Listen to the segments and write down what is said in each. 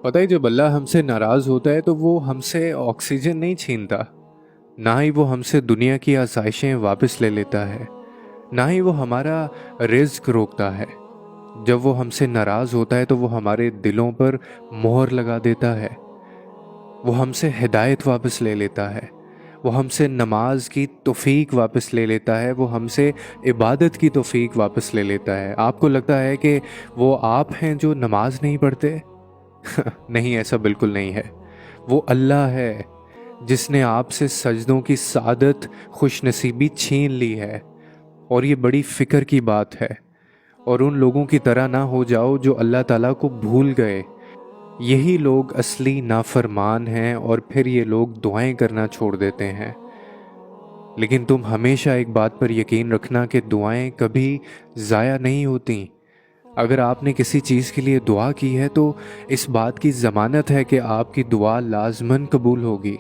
पता है, जब अल्लाह हमसे नाराज़ होता है तो वो हमसे ऑक्सीजन नहीं छीनता, ना ही वो हमसे दुनिया की आसाइशें वापस ले लेता है, ना ही वो हमारा रिज्क रोकता है। जब वो हमसे नाराज़ होता है तो वो हमारे दिलों पर मोहर लगा देता है। वो हमसे हिदायत वापस ले लेता है। वो हमसे नमाज की तौफीक वापस ले लेता है। वो हमसे इबादत की तौफीक वापस ले लेता है। आपको लगता है कि वो आप हैं जो नमाज नहीं पढ़ते? नहीं, ऐसा बिल्कुल नहीं है। वो अल्लाह है जिसने आपसे सजदों की सादत, खुशनसीबी छीन ली है। और ये बड़ी फ़िक्र की बात है। और उन लोगों की तरह ना हो जाओ जो अल्लाह ताला को भूल गए। यही लोग असली नाफरमान हैं और फिर ये लोग दुआएं करना छोड़ देते हैं। लेकिन तुम हमेशा एक बात पर यकीन रखना कि दुआएं कभी ज़ाया नहीं होती। अगर आपने किसी चीज़ के लिए दुआ की है तो इस बात की ज़मानत है कि आपकी दुआ लाजमन कबूल होगी।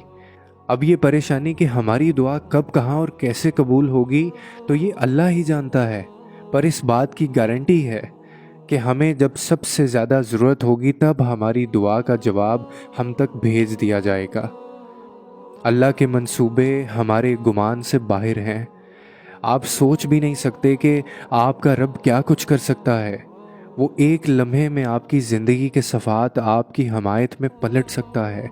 अब ये परेशानी कि हमारी दुआ कब, कहाँ और कैसे कबूल होगी तो ये अल्लाह ही जानता है। पर इस बात की गारंटी है कि हमें जब सबसे ज़्यादा ज़रूरत होगी तब हमारी दुआ का जवाब हम तक भेज दिया जाएगा। अल्लाह के मंसूबे हमारे गुमान से बाहर हैं। आप सोच भी नहीं सकते कि आपका रब क्या कुछ कर सकता है। वो एक लम्हे में आपकी ज़िंदगी के सफ़ात आपकी हमायत में पलट सकता है।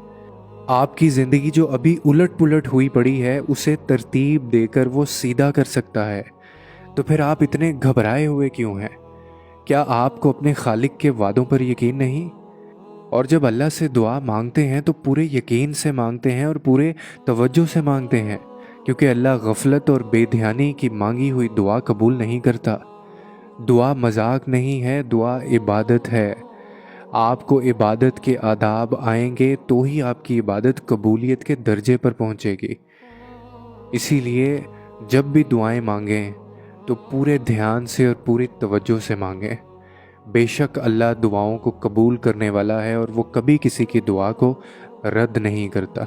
आपकी ज़िंदगी जो अभी उलट पुलट हुई पड़ी है उसे तरतीब देकर वो सीधा कर सकता है। तो फिर आप इतने घबराए हुए क्यों हैं? क्या आपको अपने खालिक के वादों पर यकीन नहीं? और जब अल्लाह से दुआ मांगते हैं तो पूरे यकीन से मांगते हैं और पूरे तवज्जो से मांगते हैं, क्योंकि अल्लाह गफलत और बेध्यानी की मांगी हुई दुआ कबूल नहीं करता। दुआ मजाक नहीं है, दुआ इबादत है। आपको इबादत के आदाब आएंगे तो ही आपकी इबादत कबूलियत के दर्जे पर पहुंचेगी। इसीलिए जब भी दुआएं मांगें तो पूरे ध्यान से और पूरी तवज्जो से मांगें। बेशक अल्लाह दुआओं को कबूल करने वाला है और वो कभी किसी की दुआ को रद्द नहीं करता।